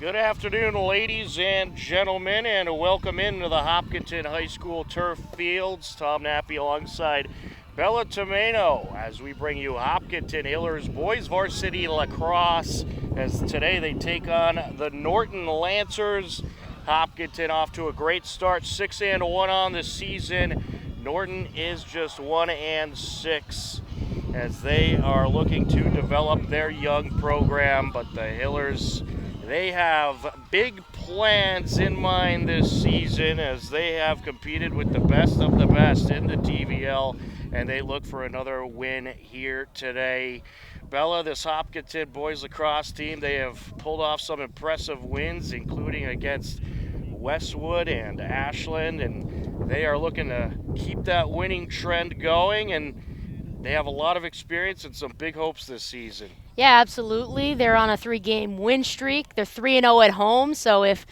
Good afternoon, ladies and gentlemen, and welcome into the Hopkinton High School turf fields. Tom Nappy alongside Bella Tomeno as we bring you Hopkinton Hillers boys varsity lacrosse as today they take on the Norton Lancers. Hopkinton off to a great start, 6-1 on the season. Norton is just 1-6 as they are looking to develop their young program, but the Hillers, they have big plans in mind this season as they have competed with the best of the best in the TVL, and they look for another win here today. Bella, this Hopkinton boys lacrosse team, they have pulled off some impressive wins, including against Westwood and Ashland, and they are looking to keep that winning trend going, and they have a lot of experience and some big hopes this season. Yeah, absolutely. They're on a 3-game win streak. They're 3-0 at home, so if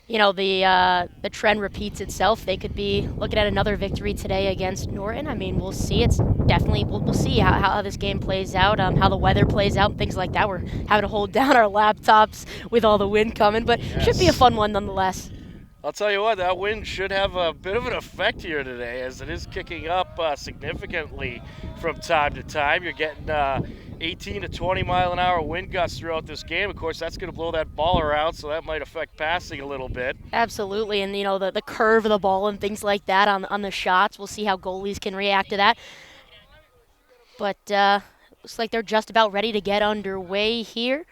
the trend repeats itself, they could be looking at another victory today against Norton. I mean, we'll see. It's definitely we'll see how this game plays out, how the weather plays out, and things like that. We're having to hold down our laptops with all the wind coming, but Yes. Should be a fun one nonetheless. I'll tell you what, that wind should have a bit of an effect here today as it is kicking up significantly from time to time. You're getting 18 to 20 mile an hour wind gusts throughout this game. Of course, that's going to blow that ball around, so that might affect passing a little bit. Absolutely, and the curve of the ball and things like that on the shots. We'll see how goalies can react to that. But looks like they're just about ready to get underway here.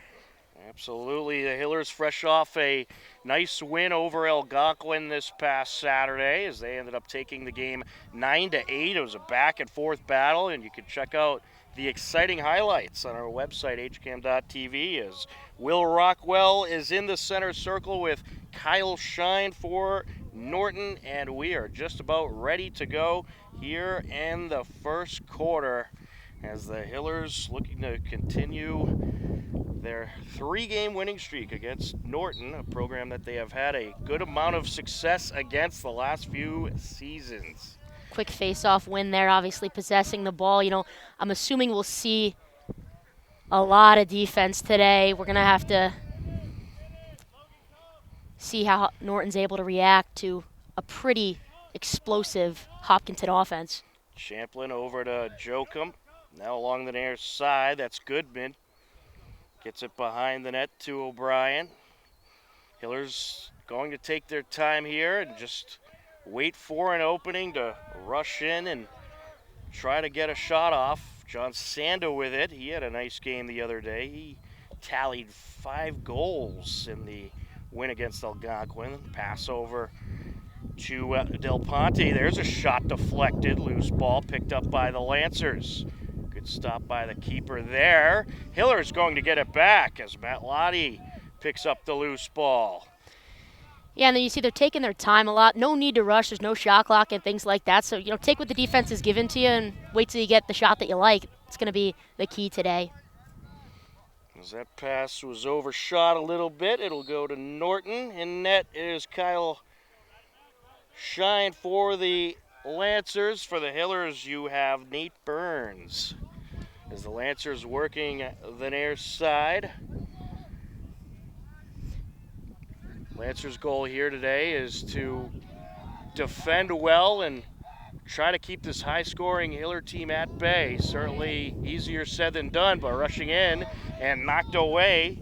Absolutely. The Hillers fresh off a nice win over Algonquin this past Saturday as they ended up taking the game 9-8. It was a back and forth battle, and you can check out the exciting highlights on our website, hcam.tv, as Will Rockwell is in the center circle with Kyle Shine for Norton, and we are just about ready to go here in the first quarter as the Hillers looking to continue their 3-game winning streak against Norton, a program that they have had a good amount of success against the last few seasons. Quick face-off win there, obviously possessing the ball. I'm assuming we'll see a lot of defense today. We're going to have to see how Norton's able to react to a pretty explosive Hopkinton offense. Champlin over to Jokum. Now along the near side, that's Goodman. Gets it behind the net to O'Brien. Hillers going to take their time here and just wait for an opening to rush in and try to get a shot off. John Sando with it. He had a nice game the other day. He tallied 5 goals in the win against Algonquin. Pass over to Del Ponte. There's a shot deflected. Loose ball picked up by the Lancers. Good stop by the keeper there. Hiller's going to get it back as Matt Lottie picks up the loose ball. Yeah, and then you see they're taking their time a lot. No need to rush. There's no shot clock and things like that. So, take what the defense is given to you and wait till you get the shot that you like. It's going to be the key today. As that pass was overshot a little bit, it'll go to Norton. In net is Kyle Shine for the Lancers. For the Hillers, you have Nate Burns. As the Lancers working the near side. Lancers' goal here today is to defend well and try to keep this high-scoring Hiller team at bay. Certainly easier said than done, but rushing in and knocked away.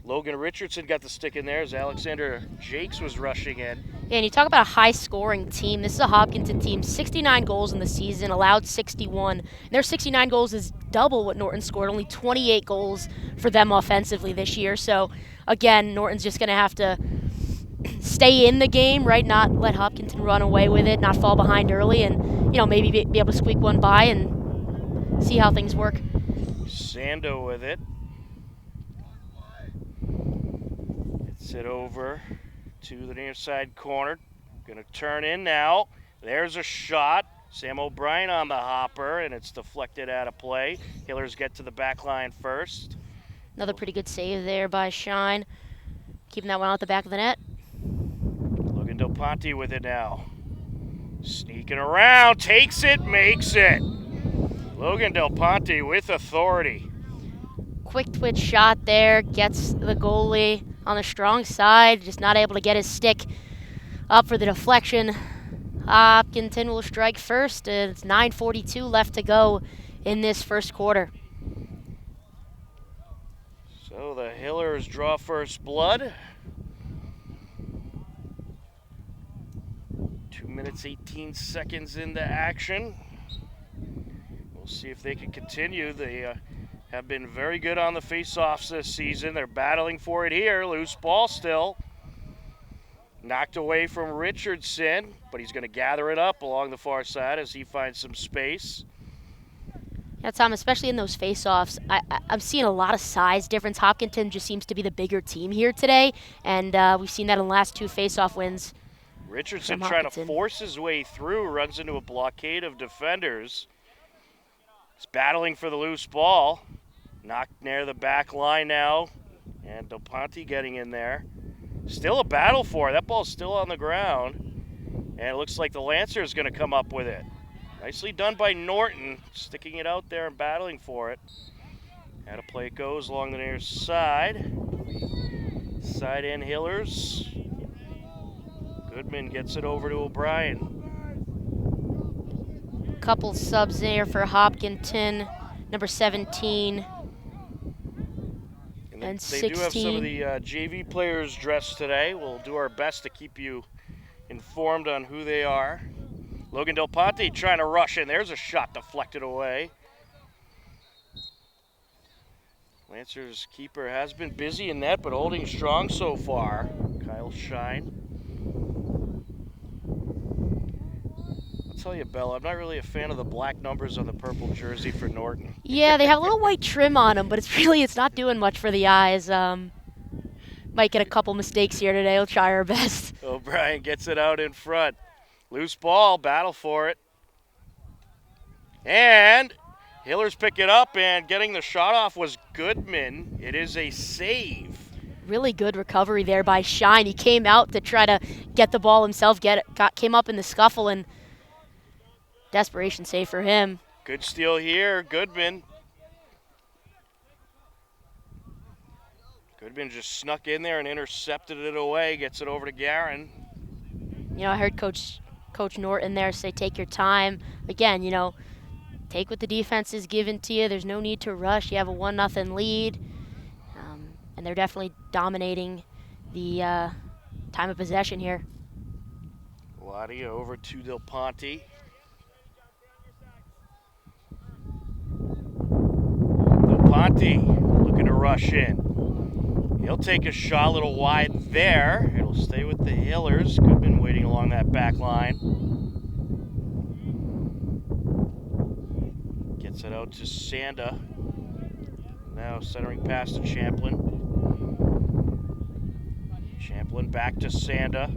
Logan Richardson got the stick in there as Alexander Jakes was rushing in. Yeah, and you talk about a high-scoring team. This is a Hopkinton team, 69 goals in the season, allowed 61. And their 69 goals is double what Norton scored, only 28 goals for them offensively this year. So, again, Norton's just going to have to stay in the game, right? Not let Hopkinton run away with it, not fall behind early, and, maybe be able to squeak one by and see how things work. Sando with it. Gets it over to the near side corner. Going to turn in now. There's a shot. Sam O'Brien on the hopper, and it's deflected out of play. Hillers get to the back line first. Another pretty good save there by Shine. Keeping that one out the back of the net. Logan Del Ponte with it now. Sneaking around, takes it, makes it. Logan Del Ponte with authority. Quick twitch shot there, gets the goalie on the strong side, just not able to get his stick up for the deflection. Hopkinton will strike first. It's 9:42 left to go in this first quarter. So the Hillers draw first blood. 2 minutes, 18 seconds into action. We'll see if they can continue. They have been very good on the face-offs this season. They're battling for it here. Loose ball still. Knocked away from Richardson, but he's going to gather it up along the far side as he finds some space. Yeah, Tom, especially in those face-offs, I'm seeing a lot of size difference. Hopkinton just seems to be the bigger team here today, and we've seen that in the last 2 face-off wins. Richardson trying to force his way through, runs into a blockade of defenders. He's battling for the loose ball. Knocked near the back line now, and Del Ponte getting in there. Still a battle for it. That ball's still on the ground, and it looks like the Lancer is going to come up with it. Nicely done by Norton, sticking it out there and battling for it. How to play it goes along the near side. Side in Hillers. Goodman gets it over to O'Brien. Couple subs there for Hopkinton, number 17 and 16. They do have some of the JV players dressed today. We'll do our best to keep you informed on who they are. Logan Del Ponte trying to rush in. There's a shot deflected away. Lancer's keeper has been busy in net, but holding strong so far. Kyle Shine. I'll tell you, Bella, I'm not really a fan of the black numbers on the purple jersey for Norton. Yeah, they have a little white trim on them, but it's not doing much for the eyes. Might get a couple mistakes here today. We'll try our best. O'Brien gets it out in front. Loose ball, battle for it. And Hillers pick it up, and getting the shot off was Goodman. It is a save. Really good recovery there by Shine. He came out to try to get the ball himself, came up in the scuffle, and desperation save for him. Good steal here, Goodman. Goodman just snuck in there and intercepted it away, gets it over to Guerin. You know, I heard Coach Norton there say take your time. Again, you know, take what the defense is given to you. There's no need to rush. You have a 1-0 lead. And they're definitely dominating the time of possession here. Lottie over to Del Ponte. Del Ponte looking to rush in. He'll take a shot a little wide there. It'll stay with the Hillers. Goodman waiting along that back line. Gets it out to Sanda. Now centering pass to Champlin. Champlin back to Sanda.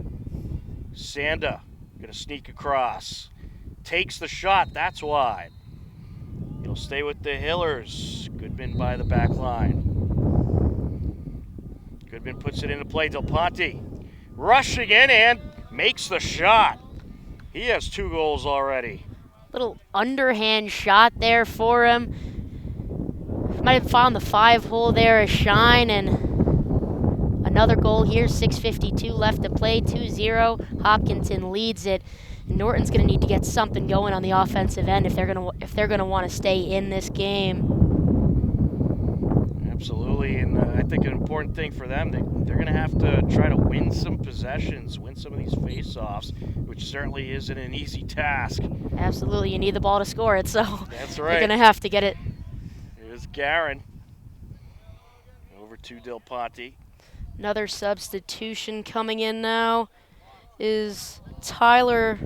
Sanda gonna sneak across. Takes the shot, that's wide. He'll stay with the Hillers. Goodman by the back line. Goodman puts it into play. Del Ponte rushing in and makes the shot. He has 2 goals already. Little underhand shot there for him. Might have found the 5-hole there, a Shine, and another goal here. 6:52 left to play, 2-0. Hopkinton leads it. Norton's going to need to get something going on the offensive end if they're going to want to stay in this game. Absolutely, and I think an important thing for them, they're going to have to try to win some possessions, win some of these face-offs, which certainly isn't an easy task. Absolutely, you need the ball to score it, so that's right. You're going to have to get it. Here's Guerin. Over to Del Ponte. Another substitution coming in now is Tyler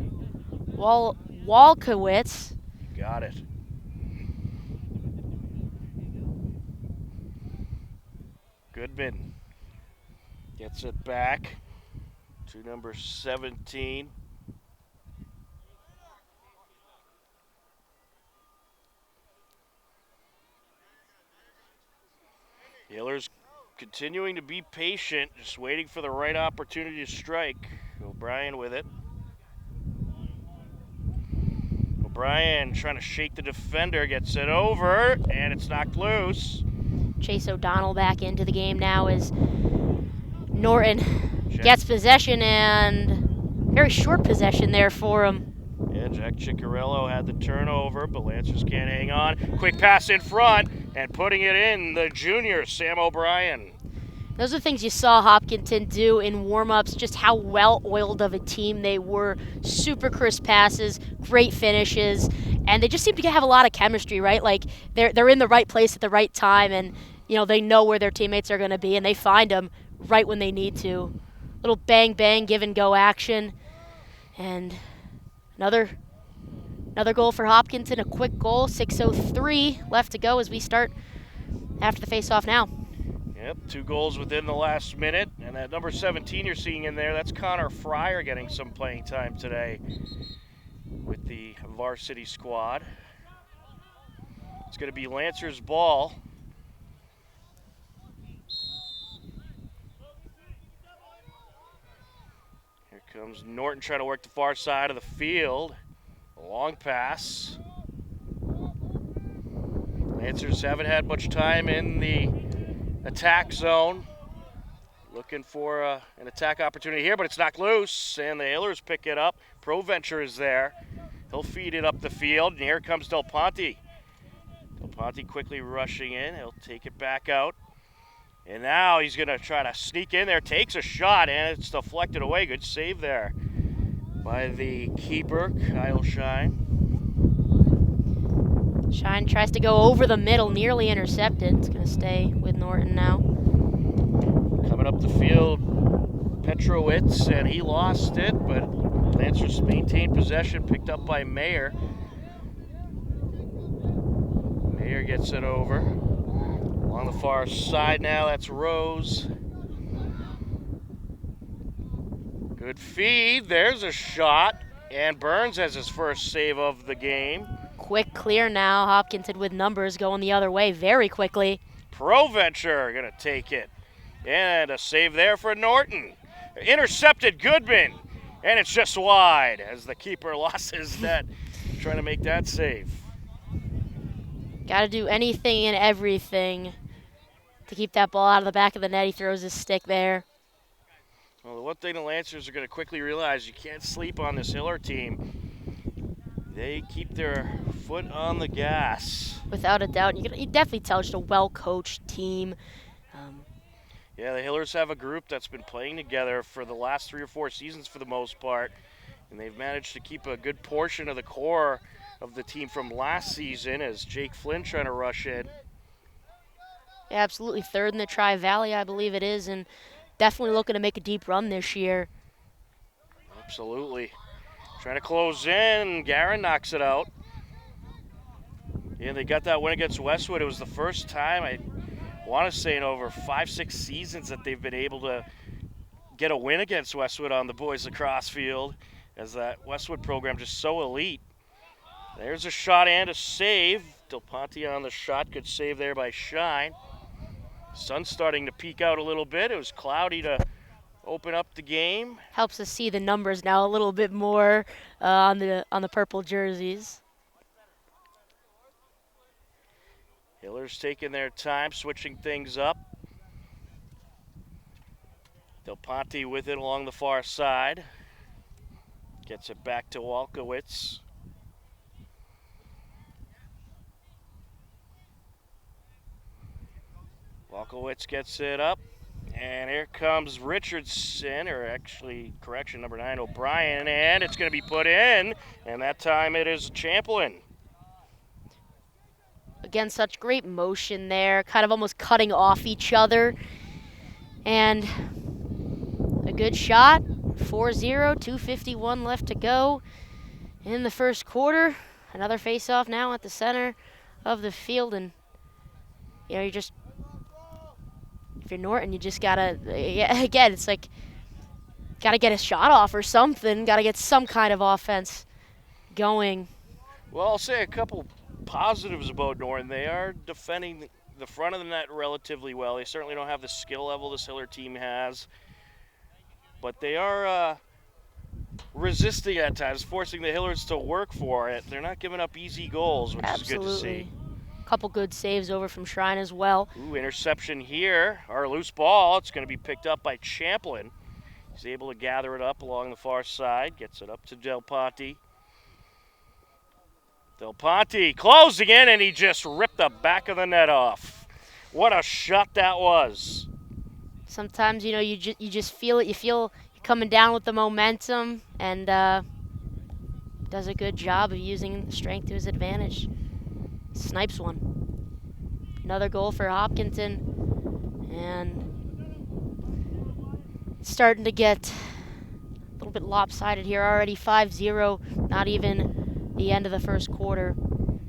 Walkowitz. Got it. Goodman gets it back to number 17. Hillers continuing to be patient, just waiting for the right opportunity to strike. O'Brien with it. O'Brien trying to shake the defender, gets it over, and it's knocked loose. Chase O'Donnell back into the game now as Norton gets possession, and very short possession there for him. Yeah, Jack Ciccarello had the turnover, but Lancers can't hang on. Quick pass in front, and putting it in, the junior, Sam O'Brien. Those are things you saw Hopkinton do in warm-ups, just how well-oiled of a team they were. Super crisp passes, great finishes, and they just seem to have a lot of chemistry, right? Like, they're in the right place at the right time, and, you know, they know where their teammates are going to be, and they find them right when they need to. Little bang-bang, give-and-go action. And another goal for Hopkinton, a quick goal, 6:03 left to go as we start after the face-off now. Yep, 2 goals within the last minute, and that number 17 you're seeing in there, that's Connor Fryer getting some playing time today with the varsity squad. It's going to be Lancers' ball. Here comes Norton trying to work the far side of the field. A long pass. Lancers haven't had much time in the attack zone. Looking for an attack opportunity here, but it's knocked loose, and the Hillers pick it up. Provencher is there. He'll feed it up the field, and here comes Del Ponte. Del Ponte quickly rushing in. He'll take it back out. And now he's going to try to sneak in there. Takes a shot, and it's deflected away. Good save there by the keeper, Kyle Shine. Shine tries to go over the middle, nearly intercepted. It's going to stay with Norton now. Coming up the field, Petrowitz, and he lost it, but Lancers maintained possession, picked up by Mayer. Mayer gets it over. On the far side now, that's Rose. Good feed, there's a shot, and Burns has his first save of the game. Quick clear now, Hopkinton with numbers going the other way very quickly. Provencher gonna take it. And a save there for Norton. Intercepted Goodman, and it's just wide as the keeper lost his net trying to make that save. Got to do anything and everything to keep that ball out of the back of the net. He throws his stick there. Well, the one thing the Lancers are going to quickly realize, you can't sleep on this Hiller team. They keep their foot on the gas. Without a doubt. You can definitely tell just a well-coached team. Yeah, the Hillers have a group that's been playing together for the last 3 or 4 seasons for the most part, and they've managed to keep a good portion of the core of the team from last season as Jake Flynn trying to rush in. Yeah, absolutely. 3rd in the Tri-Valley, I believe it is, and definitely looking to make a deep run this year. Absolutely. Trying to close in, Garin knocks it out. Yeah, they got that win against Westwood. It was the first time, I want to say in over 5-6 seasons, that they've been able to get a win against Westwood on the boys lacrosse field, as that Westwood program just so elite. There's a shot and a save. Del Ponte on the shot. Good save there by Shine. Sun's starting to peek out a little bit. It was cloudy to open up the game. Helps us see the numbers now a little bit more on the purple jerseys. Hillers taking their time, switching things up. Del Ponte with it along the far side. Gets it back to Walkowitz. Walkowitz gets it up. And here comes Richardson, or actually, correction, number 9, O'Brien. And it's going to be put in. And that time it is Champlin. Again, such great motion there, kind of almost cutting off each other. And a good shot, 4-0, 2:51 left to go in the first quarter. Another face-off now at the center of the field. And, you know, if you're Norton, you just gotta, again, it's like, gotta get a shot off or something, gotta get some kind of offense going. Well, I'll say a couple positives about Norton. They are defending the front of the net relatively well. They certainly don't have the skill level this Hiller team has, but they are resisting at times, forcing the Hillers to work for it. They're not giving up easy goals, which is good to see. Couple good saves over from Shrine as well. Ooh, interception here. Our loose ball. It's going to be picked up by Champlin. He's able to gather it up along the far side. Gets it up to Del Ponte. Del Ponte closing in, and he just ripped the back of the net off. What a shot that was. Sometimes, you just feel it. You feel you're coming down with the momentum, and does a good job of using strength to his advantage. Snipes one. Another goal for Hopkinton, and starting to get a little bit lopsided here already. 5-0, not even the end of the first quarter.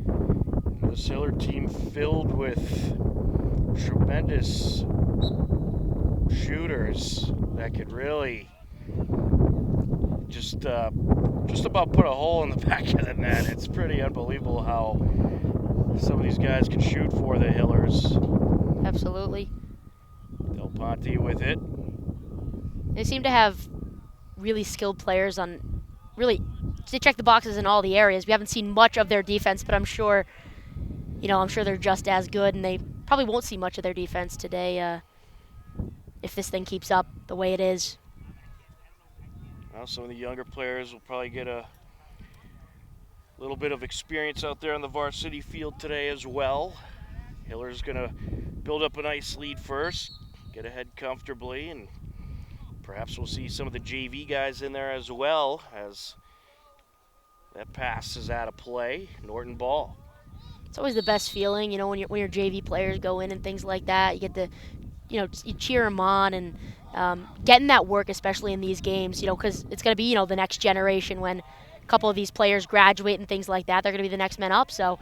The Hiller team filled with tremendous shooters that could really just about put a hole in the back of the net. It's pretty unbelievable how some of these guys can shoot for the Hillers. Absolutely. Del Ponte with it. They seem to have really skilled players on they check the boxes in all the areas. We haven't seen much of their defense, but I'm sure they're just as good, and they probably won't see much of their defense today if this thing keeps up the way it is. Well, some of the younger players will probably get a little bit of experience out there on the varsity field today as well. Hiller's going to build up a nice lead first, get ahead comfortably, and perhaps we'll see some of the JV guys in there as well as that pass is out of play. Norton ball. It's always the best feeling, when your JV players go in and things like that. You get to, you cheer them on and getting that work, especially in these games, because it's going to be, the next generation when a couple of these players graduate and things like that. They're going to be the next men up, so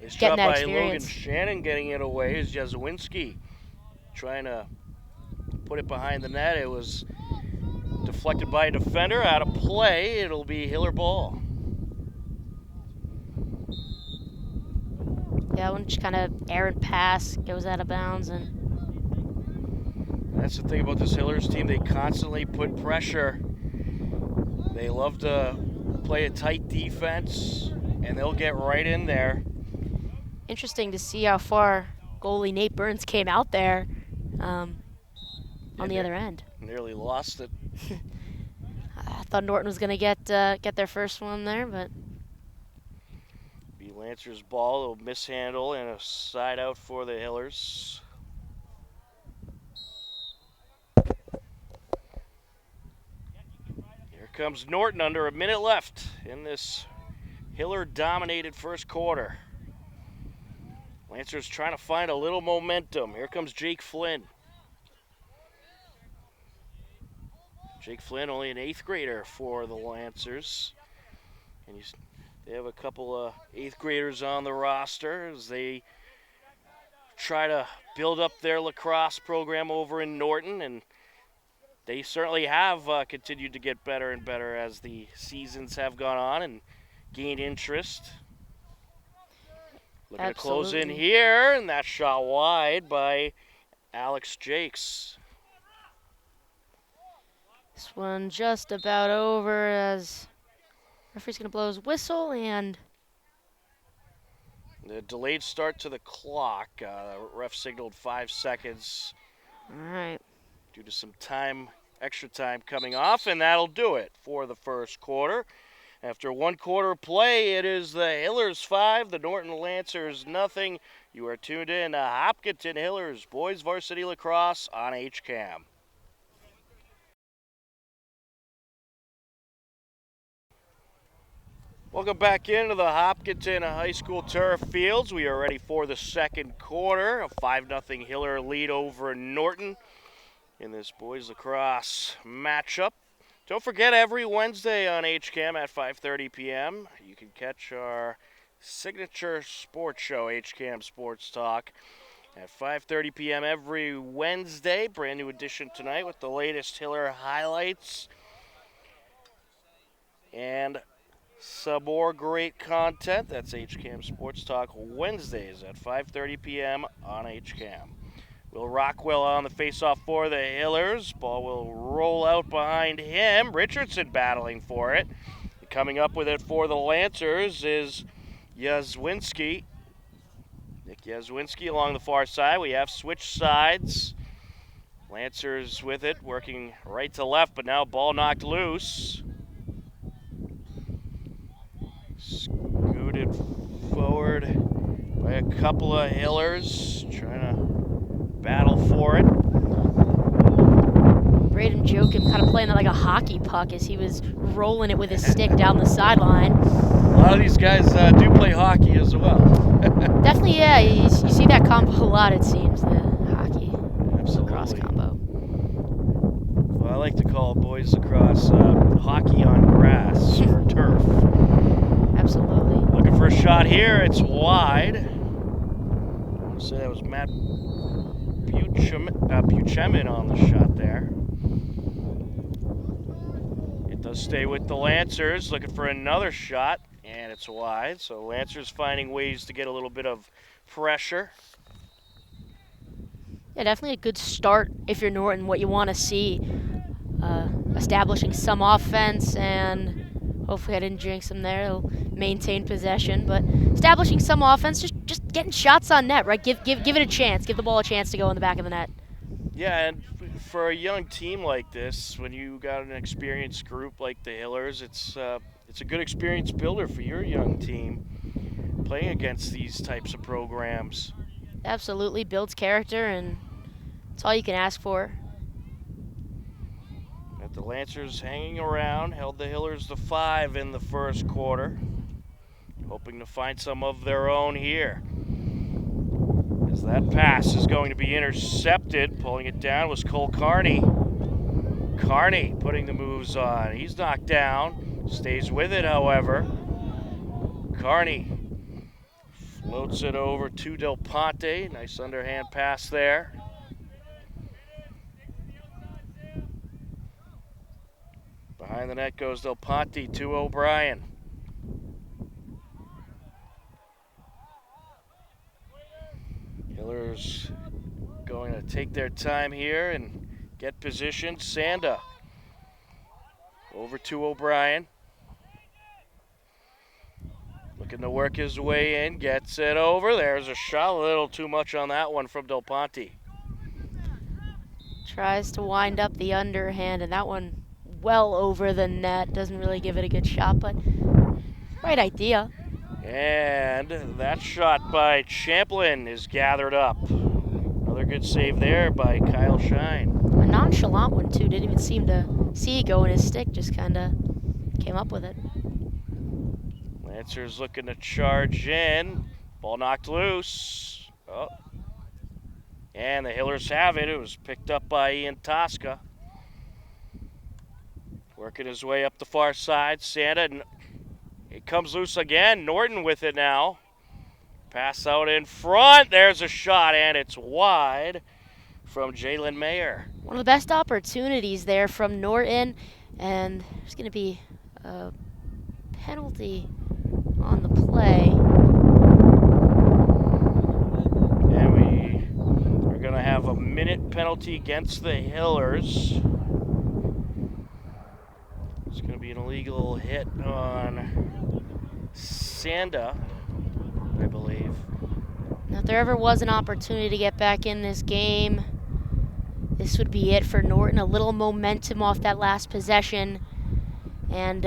Nice getting job that by experience. Logan Shannon getting it away is Jazwinski trying to put it behind the net. It was deflected by a defender, out of play. It'll be Hiller ball. Yeah, one just kind of errant pass goes out of bounds, and that's the thing about this Hillers team. They constantly put pressure. They love to play a tight defense, and they'll get right in there. interesting to see how far goalie Nate Burns came out there on the other end. Nearly lost it. I thought Norton was going to get their first one there, but Be Lancer's ball, a mishandle, and a side out for the Hillers. Here comes Norton under a minute left in this Hiller-dominated first quarter. Lancers trying to find a little momentum. Here comes Jake Flynn. Jake Flynn, only an 8th grader for the Lancers. And they have a couple of 8th graders on the roster as they try to build up their lacrosse program over in Norton. And they certainly have continued to get better and better as the seasons have gone on and gained interest. Looking to close in here, and that shot wide by Alex Jakes. this one just about over as referee's going to blow his whistle, and The delayed start to the clock. Ref signaled 5 seconds. all right. Due to some extra time coming off, and that'll do it for the first quarter. After one quarter play, it is the Hillers 5, the Norton Lancers nothing. You are tuned in to Hopkinton Hillers Boys Varsity Lacrosse on HCAM. Welcome back into the Hopkinton High School turf fields. We are ready for the second quarter. A 5-0 Hiller lead over Norton in this boys lacrosse matchup. Don't forget, every Wednesday on HCAM at 5:30 p.m., you can catch our signature sports show, HCAM Sports Talk, at 5:30 p.m. every Wednesday. Brand new edition tonight with the latest Hiller highlights and some more great content. That's HCAM Sports Talk Wednesdays at 5:30 p.m. on HCAM. Will Rockwell on the faceoff for the Hillers. Ball will roll out behind him. Richardson battling for it. Coming up with it for the Lancers is Jazwinski. Yazwinski along the far side. We have switched sides. Lancers with it, working right to left, but now ball knocked loose. Scooted forward by a couple of Hillers, trying to battle for it. Braden Joachim kind of playing that like a hockey puck as he was rolling it with his stick down the sideline. A lot of these guys do play hockey as well. Definitely, yeah. You see that combo a lot, it seems, the hockey lacrosse combo. Well, I like to call boys lacrosse hockey on grass or turf. Absolutely. Looking for a shot here. It's wide. I want to say that was Matt Buchemin on the shot there. It does stay with the Lancers, looking for another shot, and it's wide. So Lancers finding ways to get a little bit of pressure. Yeah, definitely a good start if you're Norton. What you want to see, establishing some offense, and hopefully I didn't jinx them there. They'll maintain possession, but establishing some offense, just getting shots on net, right? Give it a chance. Give the ball a chance to go in the back of the net. Yeah, and for a young team like this, when you got an experienced group like the Hillers, it's a good experience builder for your young team playing against these types of programs. Absolutely, builds character, and it's all you can ask for. Got the Lancers hanging around, held the Hillers to 5 in the first quarter, hoping to find some of their own here. As that pass is going to be intercepted, pulling it down was Cole Carney. Carney putting the moves on. He's knocked down, stays with it, however. Carney floats it over to Del Ponte. Nice underhand pass there. Behind the net goes Del Ponte to O'Brien. Hillers going to take their time here and get positioned. Sanda over to O'Brien. Looking to work his way in, gets it over. There's a shot, a little too much on that one from Del Ponte. Tries to wind up the underhand, and that one well over the net. Doesn't really give it a good shot, but right idea. And that shot by Champlin is gathered up. Another good save there by Kyle Shine. A nonchalant one, too. Didn't even seem to see it go in his stick. Just kind of came up with it. Lancers looking to charge in. Ball knocked loose. Oh. And the Hillers have it. It was picked up by Ian Tosca. Working his way up the far side. Santa, and it comes loose again. Norton with it now. Pass out in front. There's a shot, and it's wide from Jalen Mayer. One of the best opportunities there from Norton, and there's going to be a penalty on the play. And we are going to have a minute penalty against the Hillers. It's going to be an illegal hit on Sanda, I believe. Now, if there ever was an opportunity to get back in this game, this would be it for Norton. A little momentum off that last possession, and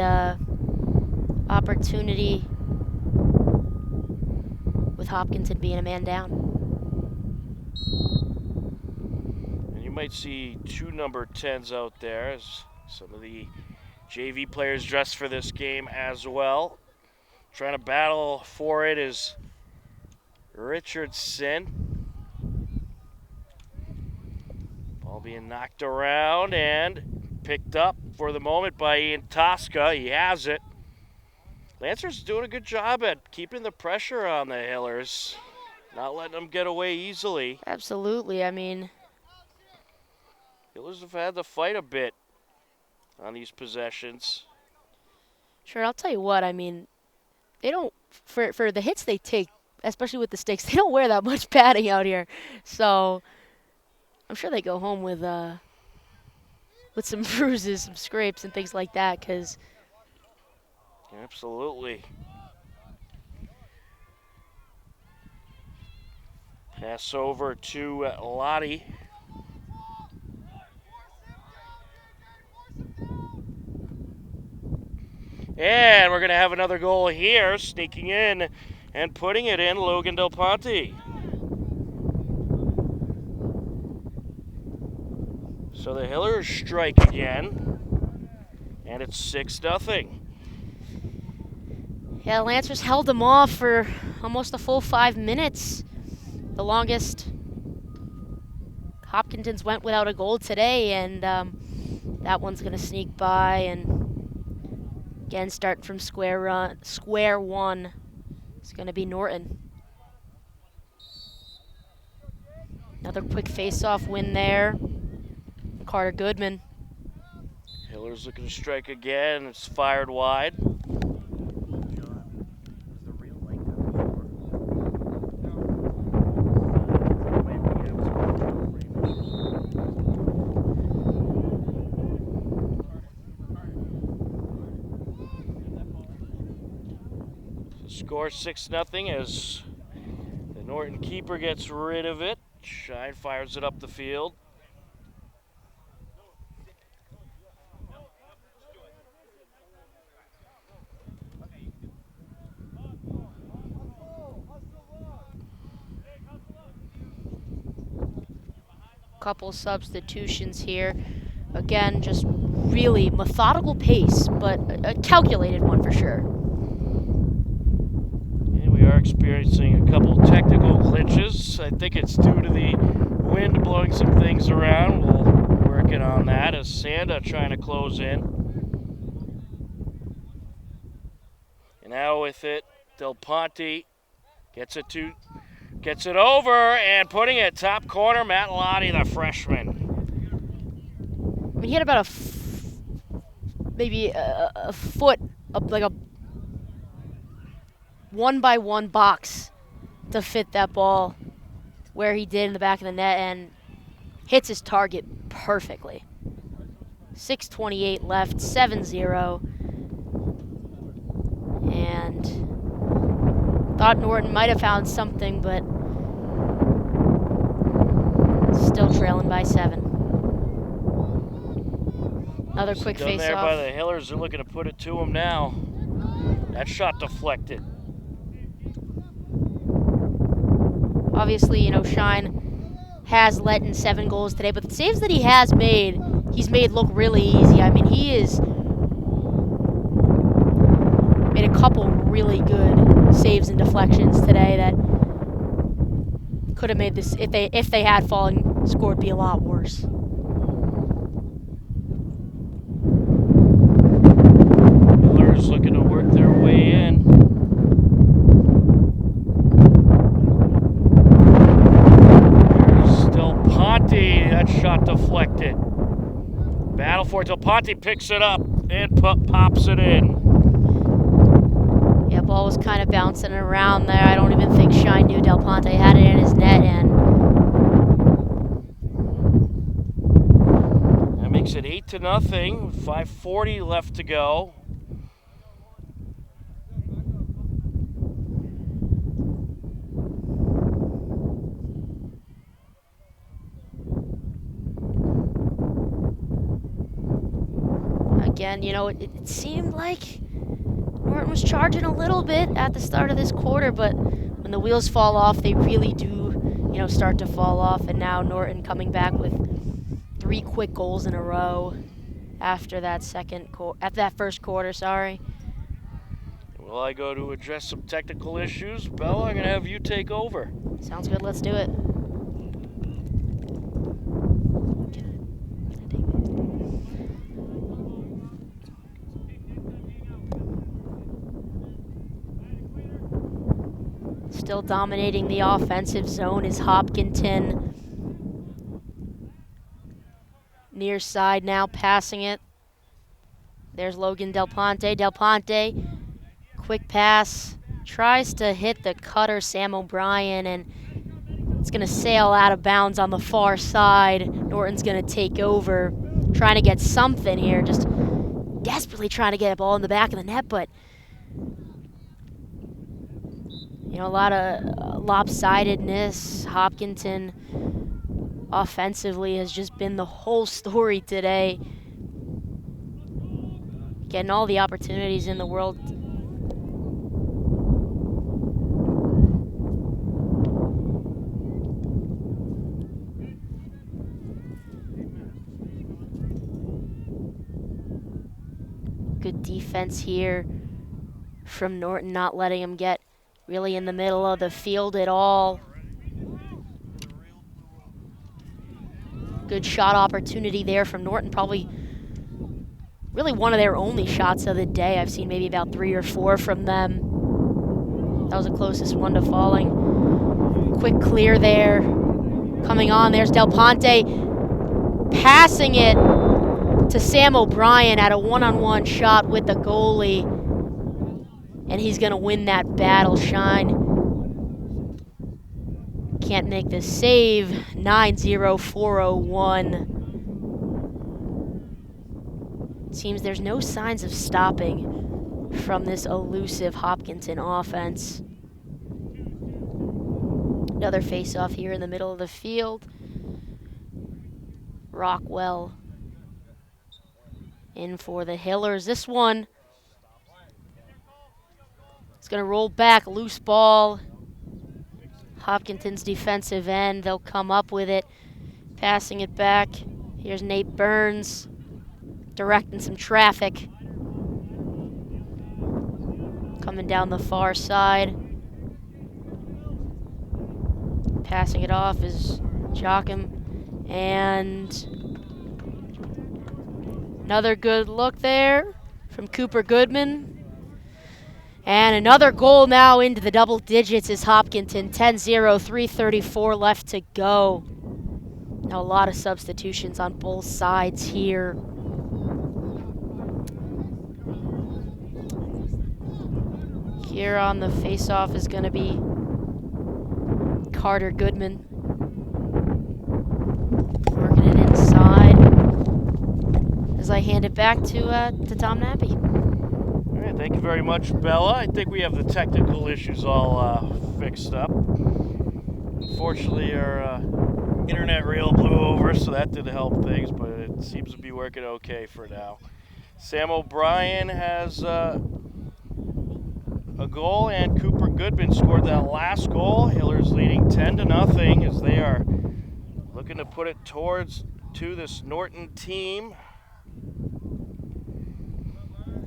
opportunity with Hopkinton being a man down. And you might see two number 10s out there as some of the JV players dressed for this game as well. Trying to battle for it is Richardson. Ball being knocked around and picked up for the moment by Ian Tosca. He has it. Lancers doing a good job at keeping the pressure on the Hillers, not letting them get away easily. Absolutely. I mean, Hillers have had to fight a bit on these possessions. sure, I'll tell you what, I mean, they don't, for the hits they take, especially with the sticks, they don't wear that much padding out here. So I'm sure they go home with some bruises, some scrapes, and things like that, because Absolutely. Pass over to Lottie. And we're going to have another goal here, sneaking in and putting it in, Logan Del Ponte. So the Hillers strike again, and it's 6-0. Yeah, Lancers held them off for almost a full 5 minutes. The longest. Hopkinton's went without a goal today, and that one's going to sneak by and again start from square one. It's going to be Norton. Another quick face-off win there. Carter Goodman. Hillers looking to strike again. It's fired wide. Score 6-0 as the Norton keeper gets rid of it. Shine fires it up the field. Couple substitutions here. Again, just really methodical pace, but a calculated one for sure. We are experiencing a couple technical glitches. I think it's due to the wind blowing some things around. We'll working on that as Sanda trying to close in. And now with it, Del Ponte gets it over and putting it top corner. Matt Lottie, the freshman. I mean, he had about maybe a foot up, like a 1-by-1 box to fit that ball where he did in the back of the net and hits his target perfectly. 6:28 left, 7-0. And thought Norton might have found something, but still trailing by 7. Another quick face-off. There by the Hillers. They're looking to put it to him now. That shot deflected. Obviously, you know, Shine has let in 7 goals today, but the saves that he has made, he's made look really easy. I mean, he has made a couple really good saves and deflections today that could have made this, if they had fallen, scored be a lot worse. Miller's looking to work their way in. That shot deflected. Battle for it till Ponte picks it up and pops it in. Yeah, ball was kind of bouncing around there. I don't even think Shine knew Del Ponte had it in his net, and that makes it 8-0. 5:40 left to go. Again, you know, it seemed like Norton was charging a little bit at the start of this quarter, but when the wheels fall off, they really do, you know, start to fall off. And now Norton coming back with 3 quick goals in a row after that first quarter. Sorry. Well, I go to address some technical issues. Bella, I'm gonna have you take over. Sounds good. Let's do it. Still dominating the offensive zone is Hopkinton. Near side now, passing it. There's Logan Del Ponte. Del Ponte, quick pass. Tries to hit the cutter, Sam O'Brien, and it's going to sail out of bounds on the far side. Norton's going to take over, trying to get something here. Just desperately trying to get a ball in the back of the net, but A lot of lopsidedness. Hopkinton offensively has just been the whole story today. Getting all the opportunities in the world. Good defense here from Norton, not letting him get really in the middle of the field at all. Good shot opportunity there from Norton, probably really one of their only shots of the day. I've seen maybe about 3 or 4 from them. That was the closest one to falling. Quick clear there. Coming on, there's Del Ponte passing it to Sam O'Brien at a one-on-one shot with the goalie. And he's going to win that battle. Shine can't make the save. 9-0, 4-0-1. Seems there's no signs of stopping from this elusive Hopkinton offense. Another face-off here in the middle of the field. Rockwell in for the Hillers. This one is going to roll back, loose ball. Hopkinton's defensive end, they'll come up with it, passing it back. Here's Nate Burns directing some traffic. Coming down the far side. Passing it off is Joachim. And another good look there from Cooper Goodman. And another goal now into the double digits is Hopkinton. 10-0, 3:34 left to go. Now a lot of substitutions on both sides here. Here on the face-off is going to be Carter Goodman. Working it inside as I hand it back to Tom Nappy. All right, thank you very much, Bella. I think we have the technical issues all fixed up. Unfortunately, our internet reel blew over, so that didn't help things, but it seems to be working okay for now. Sam O'Brien has a goal, and Cooper Goodman scored that last goal. Hillers leading 10-0 as they are looking to put it to this Norton team.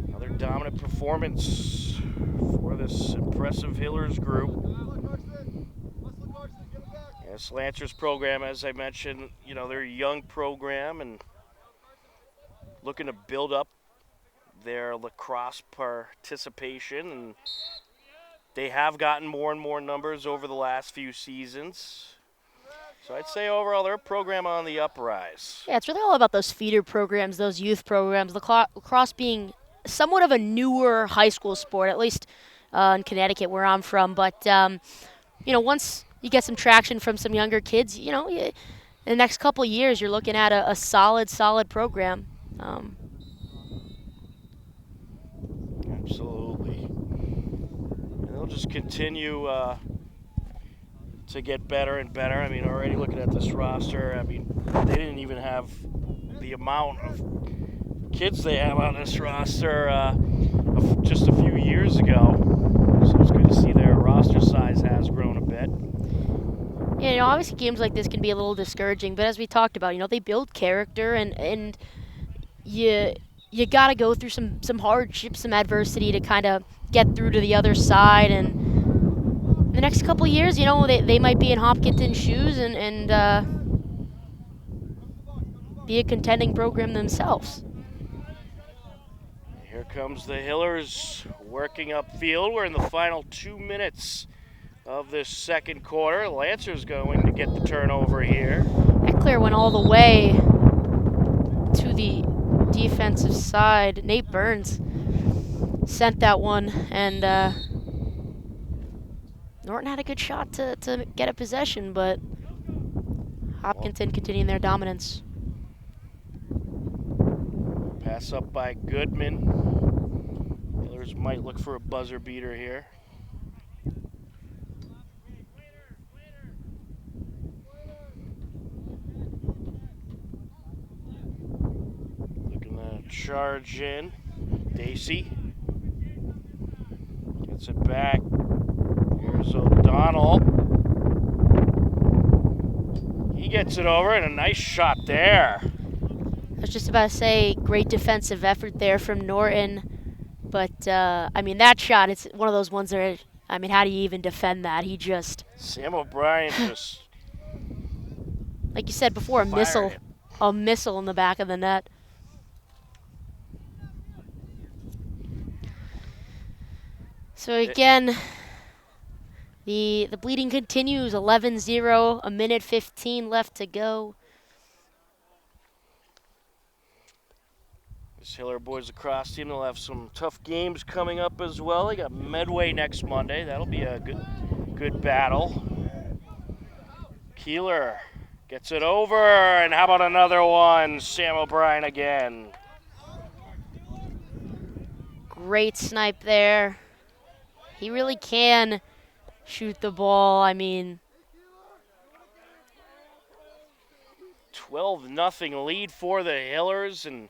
Another dominant performance for this impressive Hillers group. Yes, Lancers program, as I mentioned, they're a young program and looking to build up their lacrosse participation, and they have gotten more and more numbers over the last few seasons. So I'd say overall they're a program on the uprise. Yeah, it's really all about those feeder programs, those youth programs. Lacrosse being somewhat of a newer high school sport, at least in Connecticut where I'm from. But, once you get some traction from some younger kids, in the next couple of years you're looking at a solid program. Absolutely. And they'll just continue to get better and better. I mean, already looking at this roster, they didn't even have the amount of kids they have on this roster just a few years ago. So it's good to see their roster size has grown a bit. Yeah, obviously games like this can be a little discouraging, but as we talked about, they build character, and you got to go through some hardships, some adversity to kind of get through to the other side. And the next couple of years, they might be in Hopkinton's shoes and be a contending program themselves. Here comes the Hillers working upfield. We're in the final 2 minutes of this second quarter. Lancers going to get the turnover here. That clear went all the way to the defensive side. Nate Burns sent that one, and Norton had a good shot to get a possession, but Hopkinton continuing their dominance. Pass up by Goodman. Hillers might look for a buzzer beater here. charge in. Dacey gets it back. Here's O'Donnell. He gets it over, and a nice shot there. I was just about to say, great defensive effort there from Norton. But, I mean, that shot, it's one of those ones that, I mean, how do you even defend that? He just... Sam O'Brien just... like you said before, a missile in the back of the net. So again, the bleeding continues. 11-0, a minute 15 left to go. This Hiller boys lacrosse team, they'll have some tough games coming up as well. They got Medway next Monday. That'll be a good battle. Keeler gets it over, and how about another one? Sam O'Brien again. Great snipe there. He really can shoot the ball. I mean, 12-0 lead for the Hillers, and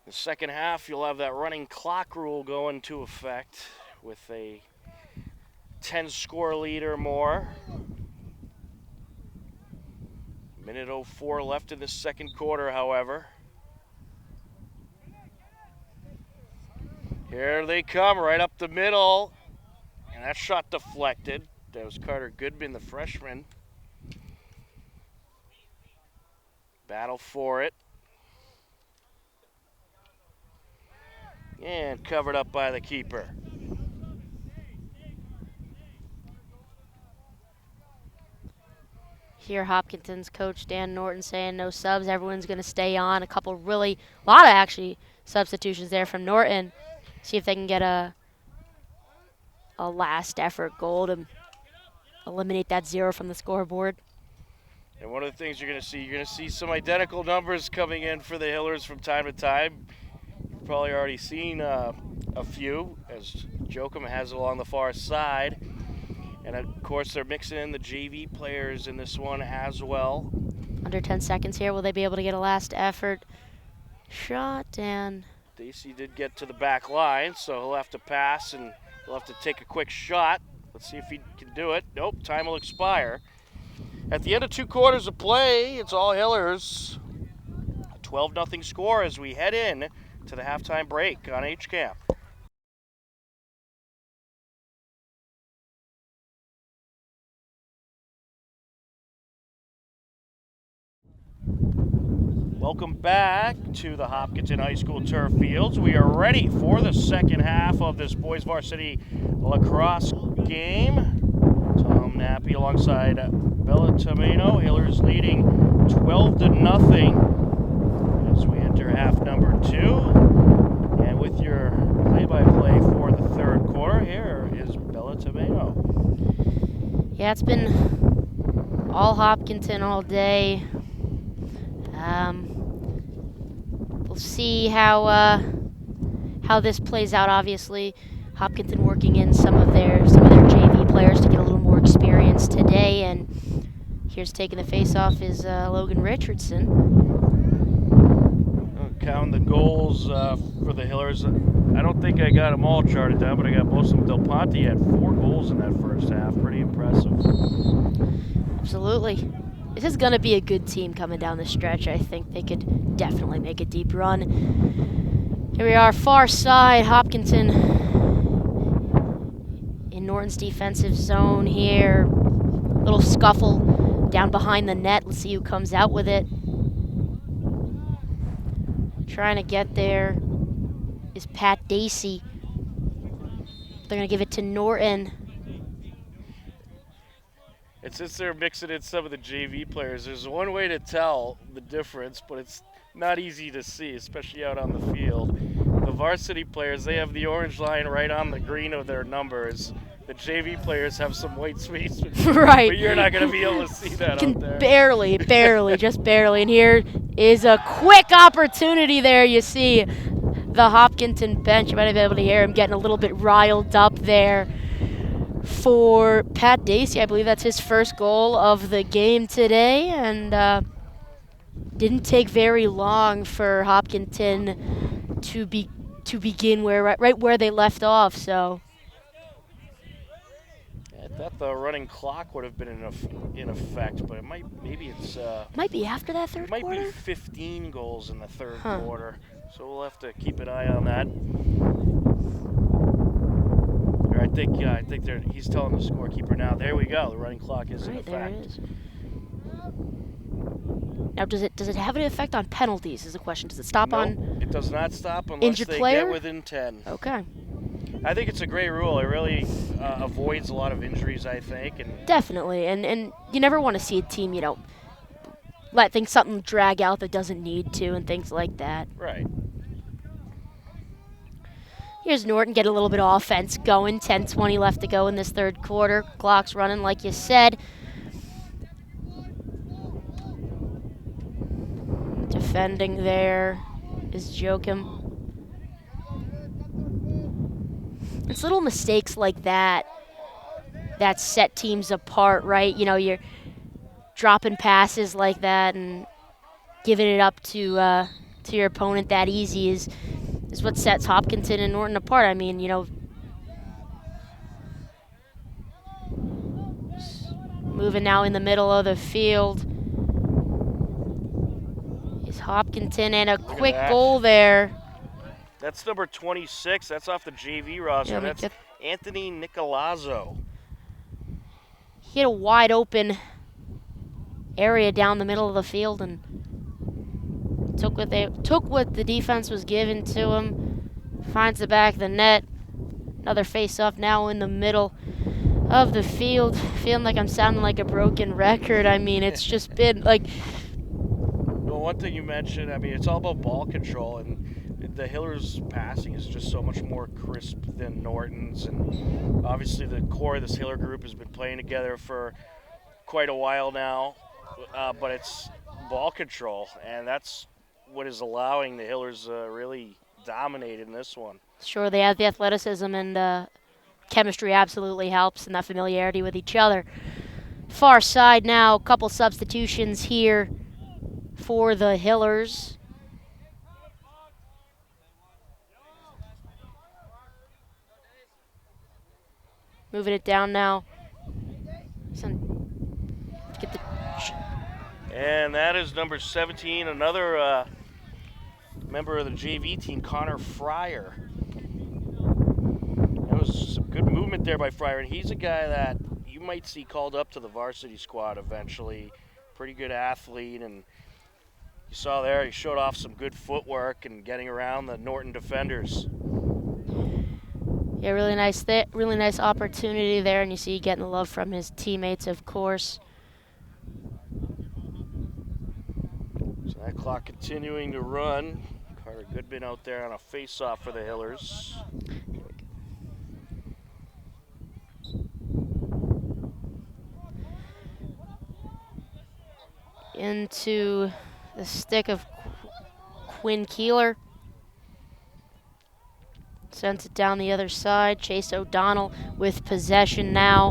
the second half you'll have that running clock rule go into effect with a 10-score lead or more. Minute 04 left in the second quarter, however. Here they come, right up the middle. And that shot deflected. That was Carter Goodman, the freshman. Battle for it. And covered up by the keeper. here Hopkinton's coach Dan Norton saying no subs, everyone's going to stay on. A lot of actually substitutions there from Norton. See if they can get a last effort goal to eliminate that 0 from the scoreboard. And one of the things you're going to see some identical numbers coming in for the Hillers from time to time. You've probably already seen a few, as Joachim has it along the far side. And of course, they're mixing in the JV players in this one as well. Under 10 seconds here. Will they be able to get a last effort shot? And Dacey did get to the back line, so he'll have to pass and he'll have to take a quick shot. Let's see if he can do it. Nope, time will expire. At the end of 2 quarters of play, it's all Hillers. A 12-0 score as we head in to the halftime break on HCAM. Welcome back to the Hopkinton High School turf fields. We are ready for the second half of this boys varsity lacrosse game. Tom Nappy alongside Bella Tomino. Hillers leading 12-0 as we enter half number 2. And with your play-by-play for the third quarter, here is Bella Tomino. yeah, it's been all Hopkinton all day. We'll see how this plays out. Obviously, Hopkinton working in some of their JV players to get a little more experience today. And here's taking the face-off is Logan Richardson. Counting the goals for the Hillers. I don't think I got them all charted down, but I got most of them. Del Ponte had 4 goals in that first half. Pretty impressive. Absolutely. This is going to be a good team coming down the stretch. I think they could definitely make a deep run. Here we are, far side, Hopkinton in Norton's defensive zone here. Little scuffle down behind the net. Let's see who comes out with it. Trying to get there is Pat Dacey. They're going to give it to Norton. And since they're mixing in some of the JV players, there's one way to tell the difference, but it's not easy to see, especially out on the field. The varsity players, they have the orange line right on the green of their numbers. The JV players have some white space, right. But you're not going to be able to see that out there. Barely, just barely. And here is a quick opportunity there. You see the Hopkinton bench. You might have been able to hear him getting a little bit riled up there. For Pat Dacey, I believe that's his first goal of the game today, and Didn't take very long for Hopkinton to begin right where they left off. So I thought the running clock would have been in effect, but maybe it's might be after that third might quarter. be 15 goals in the third Huh. quarter. So we'll have to keep an eye on that. I think he's telling the scorekeeper now. There we go. The running clock is in effect. There it is. Now, does it have any effect on penalties? Is the question. Does it stop on? It does not stop unless injured they player? get within 10. Okay. I think it's a great rule. It really avoids a lot of injuries, I think. And definitely, and you never want to see a team, let something drag out that doesn't need to and things like that. Right. Here's Norton get a little bit of offense going. 10:20 left to go in this third quarter. Clock's running, like you said. Defending there is Joachim. It's little mistakes like that set teams apart, right? You're dropping passes like that and giving it up to your opponent that easy is what sets Hopkinton and Norton apart. I mean, moving now in the middle of the field is Hopkinton, and a quick goal there. That's number 26. That's off the JV roster. That's Anthony Nicolazzo. He had a wide open area down the middle of the field and took what the defense was given to him. Finds the back of the net. Another face-off now in the middle of the field. Feeling like I'm sounding like a broken record. I mean, it's just been like. Well, one thing you mentioned, I mean, it's all about ball control, and the Hillers' passing is just so much more crisp than Norton's, and obviously the core of this Hiller group has been playing together for quite a while now, but it's ball control, and that's what is allowing the Hillers really dominate in this one. Sure, they have the athleticism, and chemistry absolutely helps, and that familiarity with each other. Far side now, a couple substitutions here for the Hillers. Moving it down now. And that is number 17, another member of the JV team, Connor Fryer. That was some good movement there by Fryer, and he's a guy that you might see called up to the varsity squad eventually. Pretty good athlete, and you saw there he showed off some good footwork and getting around the Norton defenders. Yeah, really nice opportunity there, and you see getting the love from his teammates, of course. So that clock continuing to run. Carter Goodman out there on a face-off for the Hillers. Into the stick of Quinn Keeler. Sends it down the other side. Chase O'Donnell with possession now.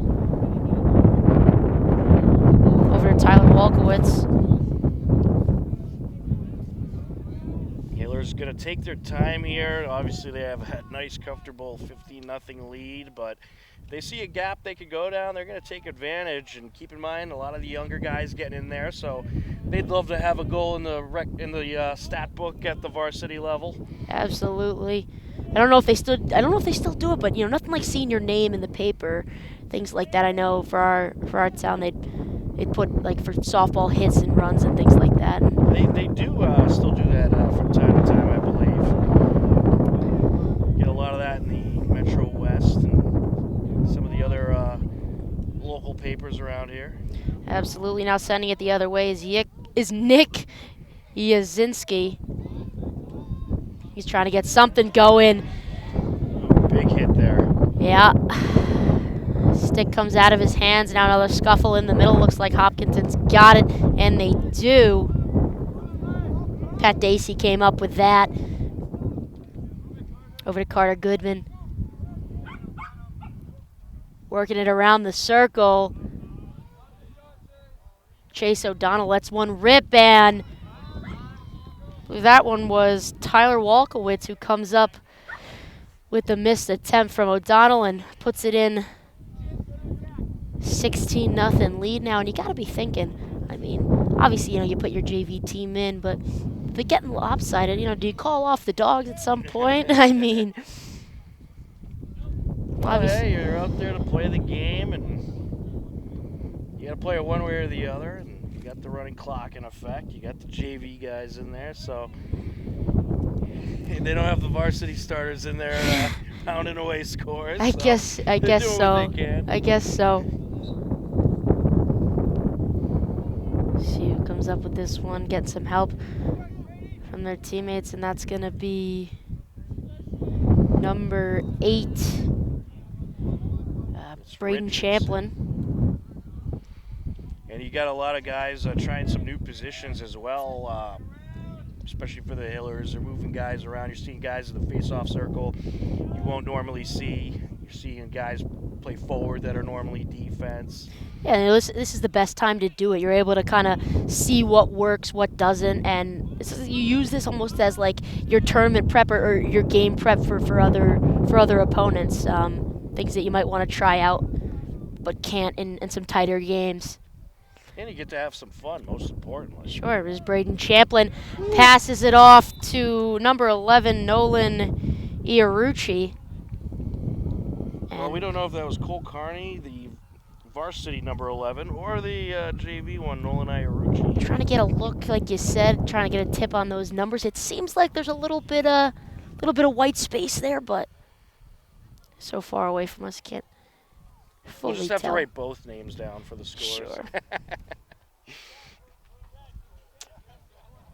Over to Tyler Walkowitz. Hiller's going to take their time here. Obviously, they have a nice, comfortable 15-0 lead, but if they see a gap they could go down, they're going to take advantage. And keep in mind, a lot of the younger guys getting in there, so they'd love to have a goal in the stat book at the varsity level. Absolutely. I don't know if they still do it, but nothing like seeing your name in the paper, things like that. I know for our town they'd put like for softball hits and runs and things like that. They do still do that from time to time, I believe. Get a lot of that in the Metro West and some of the other local papers around here. Absolutely. Now sending it the other way is Nick Yazinski. He's trying to get something going. Big hit there. Yeah. Stick comes out of his hands. Now another scuffle in the middle. Looks like Hopkinton's got it, and they do. Pat Dacey came up with that. Over to Carter Goodman. Working it around the circle. Chase O'Donnell lets one rip, and believe that one was Tyler Walkowitz who comes up with the missed attempt from O'Donnell and puts it in 16-0 lead now. And you got to be thinking, I mean, obviously, you put your JV team in, but if they're getting lopsided, do you call off the dogs at some point? I mean, well, hey, you're out there to play the game, and you got to play it one way or the other, and you got the running clock in effect. You got the JV guys in there, so they don't have the varsity starters in there pounding away scores. I guess so. I guess so. See who comes up with this one, getting some help from their teammates, and that's going to be number 8, Braden Champlin. And you got a lot of guys trying some new positions as well, especially for the Hillers. They're moving guys around. You're seeing guys in the face-off circle you won't normally see. You're seeing guys play forward that are normally defense. Yeah, this is the best time to do it. You're able to kind of see what works, what doesn't, and you use this almost as like your tournament prep or your game prep for other opponents. Things that you might want to try out, but can't in some tighter games. And you get to have some fun, most importantly. Sure, it was Braden Champlin. Passes it off to number 11, Nolan Iarrucci. Well, we don't know if that was Cole Carney, the varsity number 11, or the JV one, Nolan Iarrucci. Trying to get a look, like you said, trying to get a tip on those numbers. It seems like there's a little bit of white space there, but so far away from us, can't fully We'll just have tell. to write both names down for the scores. Sure.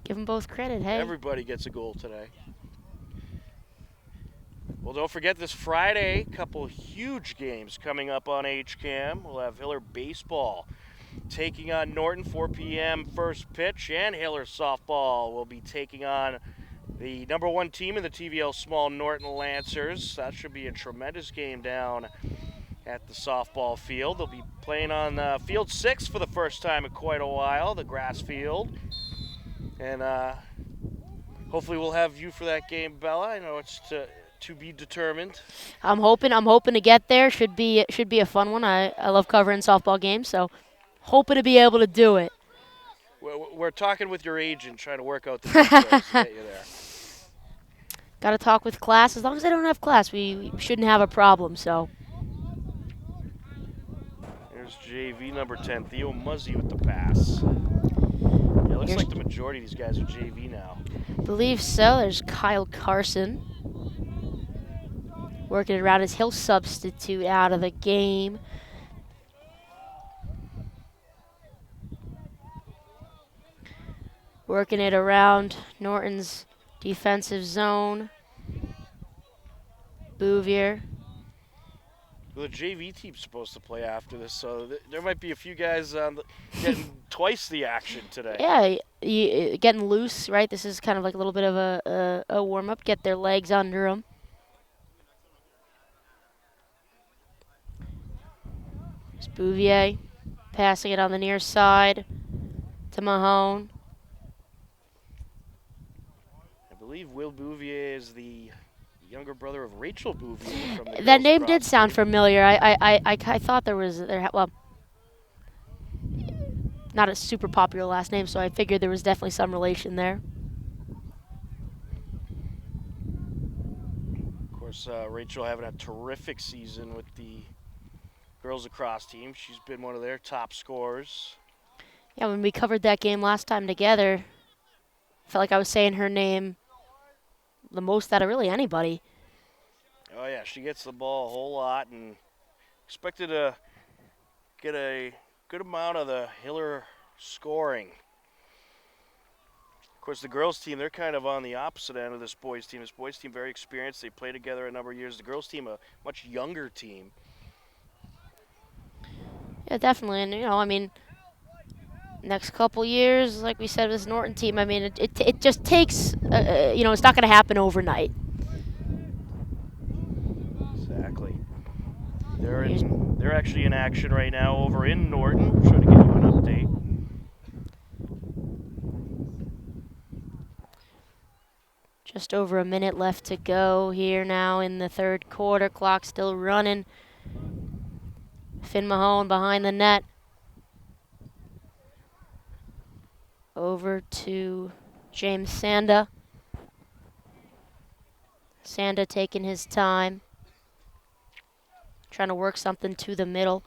Give them both credit, hey. Everybody gets a goal today. Well, don't forget this Friday, a couple huge games coming up on HCAM. We'll have Hiller baseball taking on Norton, 4 p.m. first pitch, and Hiller softball will be taking on the number 1 team in the TVL Small, Norton Lancers. That should be a tremendous game down at the softball field. They'll be playing on field 6 for the first time in quite a while, the grass field. And hopefully we'll have you for that game, Bella. I know it's to be determined. I'm hoping to get there. Should be a fun one. I love covering softball games, so hoping to be able to do it. We're talking with your agent, trying to work out the details to get you there. Got to talk with class. As long as they don't have class, we shouldn't have a problem. So. There's JV number 10, Theo Muzzy with the pass. Yeah, looks like the majority of these guys are JV now. Believe so. There's Kyle Carson working it around as he'll substitute out of the game. Working it around Norton's defensive zone. Bouvier. Well, the JV team's supposed to play after this, so there might be a few guys getting twice the action today. Yeah, getting loose, right? This is kind of like a little bit of a warm-up. Get their legs under them. It's Bouvier passing it on the near side to Mahone. I believe Will Bouvier is the younger brother of Rachel Bouvier from the That name girls' did cross sound team. familiar. I thought well, not a super popular last name, so I figured there was definitely some relation there. Of course, Rachel having a terrific season with the girls' lacrosse team. She's been one of their top scorers. Yeah, when we covered that game last time together, I felt like I was saying her name the most out of really anybody. Oh, yeah, she gets the ball a whole lot and expected to get a good amount of the Hiller scoring. Of course, the girls' team, they're kind of on the opposite end of this boys' team. This boys' team, very experienced. They played together a number of years. The girls' team, a much younger team. Yeah, definitely. And, I mean, next couple years, like we said, with this Norton team, I mean, it just takes, it's not going to happen overnight. Exactly. They're actually in action right now over in Norton. Trying to give you an update. Just over a minute left to go here now in the third quarter. Clock still running. Finn Mahone behind the net. Over to James Sanda. Sanda taking his time. Trying to work something to the middle.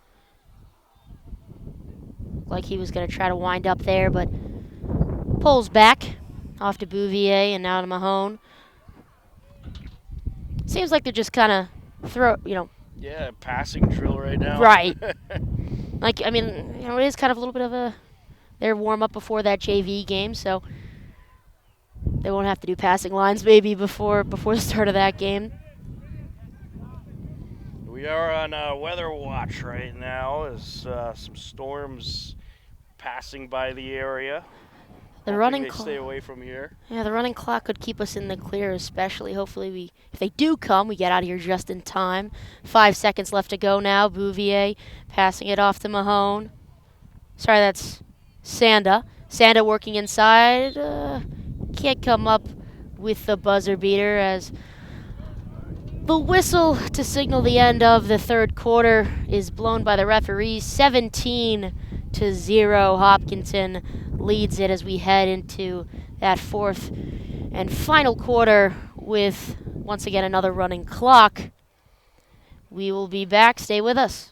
Like he was going to try to wind up there, but pulls back off to Bouvier and now to Mahone. Seems like they're just kind of Yeah, passing drill right now. Right. Like, I mean, it is kind of a little bit of their warm-up before that JV game, so they won't have to do passing lines maybe before the start of that game. We are on weather watch right now as some storms passing by the area. The running stay away from here. Yeah, the running clock could keep us in the clear, especially. Hopefully, if they do come, we get out of here just in time. 5 seconds left to go now. Bouvier passing it off to Mahone. Sorry, that's Sanda. Sanda working inside. Can't come up with the buzzer beater as the whistle to signal the end of the third quarter is blown by the referees. 17-0. Hopkinton leads it as we head into that fourth and final quarter with, once again, another running clock. We will be back. Stay with us.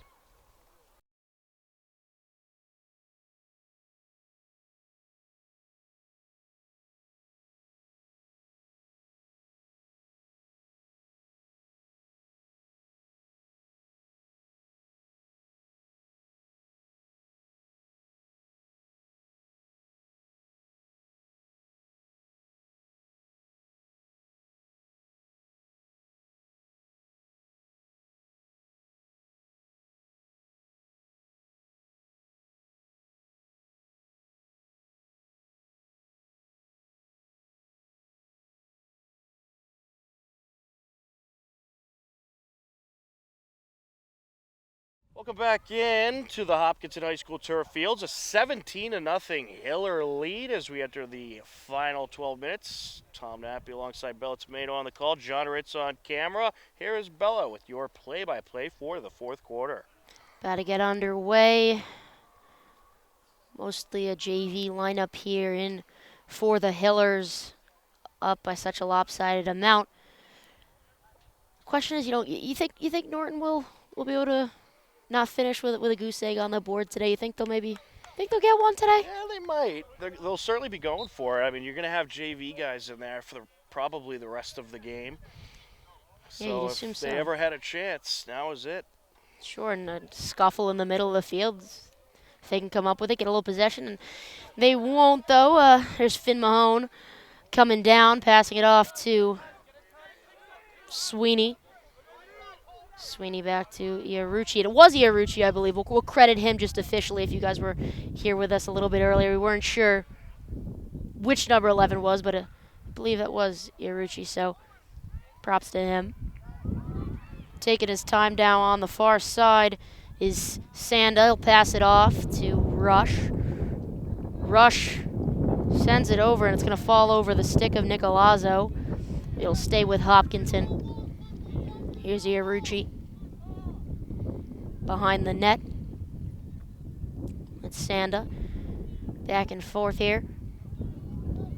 Welcome back in to the Hopkinton High School turf fields. A 17-0 Hiller lead as we enter the final 12 minutes. Tom Nappy alongside Bella Tomato on the call. John Ritz on camera. Here is Bella with your play-by-play for the fourth quarter. About to get underway. Mostly a JV lineup here in for the Hillers, up by such a lopsided amount. Question is, you think Norton will be able to not finish with a goose egg on the board today? You think they'll get one today? Yeah, they might. They'll certainly be going for it. I mean, you're going to have JV guys in there for probably the rest of the game. Yeah, So if they ever had a chance, now is it. Sure, and a scuffle in the middle of the field. If they can come up with it, get a little possession. And they won't, though. There's Finn Mahone coming down, passing it off to Sweeney. Sweeney back to Iarrucci. It was Iarrucci, I believe. We'll credit him just officially. If you guys were here with us a little bit earlier, we weren't sure which number 11 was, but I believe that was Iarrucci, so props to him. Taking his time down on the far side is Sanda. He'll pass it off to Rush. Rush sends it over, and it's going to fall over the stick of Nicolazzo. It'll stay with Hopkinton. Here's Iarrucci behind the net. It's Sanda. Back and forth here.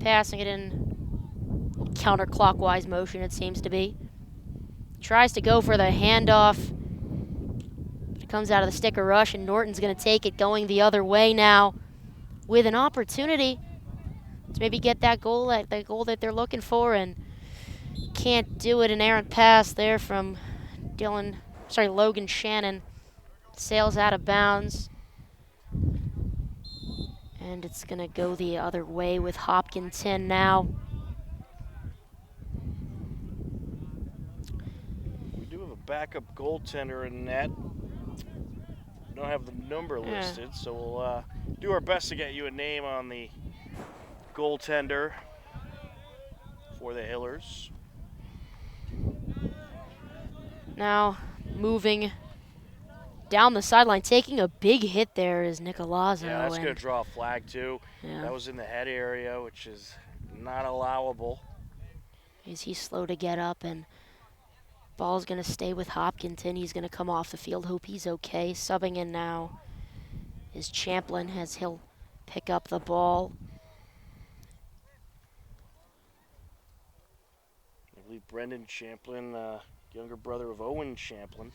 Passing it in counterclockwise motion, it seems to be. Tries to go for the handoff. It comes out of the stick of Rush, and Norton's going to take it going the other way now with an opportunity to maybe get that goal that they're looking for, and can't do it. An errant pass there from Logan Shannon. Sails out of bounds. And it's going to go the other way with Hopkinton now. We do have a backup goaltender in net. We don't have the number listed, so we'll do our best to get you a name on the goaltender for the Hillers. Now moving down the sideline, taking a big hit there is Nicolazzo. Yeah, that's going to draw a flag too. Yeah. That was in the head area, which is not allowable. He's slow to get up, and ball's going to stay with Hopkinton. He's going to come off the field. Hope he's okay. Subbing in now is Champlin as he'll pick up the ball. I believe Brendan Champlin, younger brother of Owen Champlin.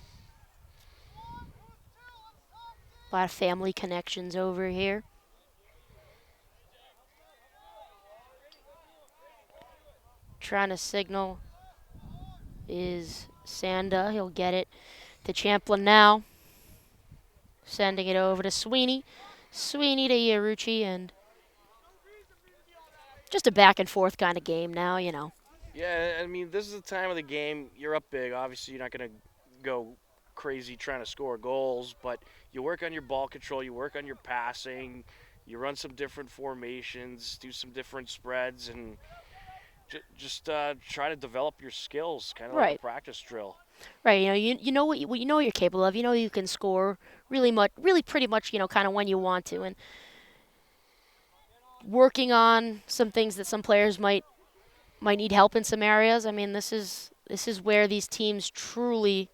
A lot of family connections over here. Trying to signal is Sanda. He'll get it to Champlin now. Sending it over to Sweeney. Sweeney to Iarucci, and just a back and forth kind of game now, you know. Yeah, I mean, this is the time of the game. You're up big. Obviously, you're not going to go crazy trying to score goals, but you work on your ball control, you work on your passing, you run some different formations, do some different spreads, and just try to develop your skills, kind of like a practice drill. Right, you know what you know you're capable of. You know you can score really pretty much, kind of when you want to, and working on some things that some players might need help in some areas. I mean, this is where these teams truly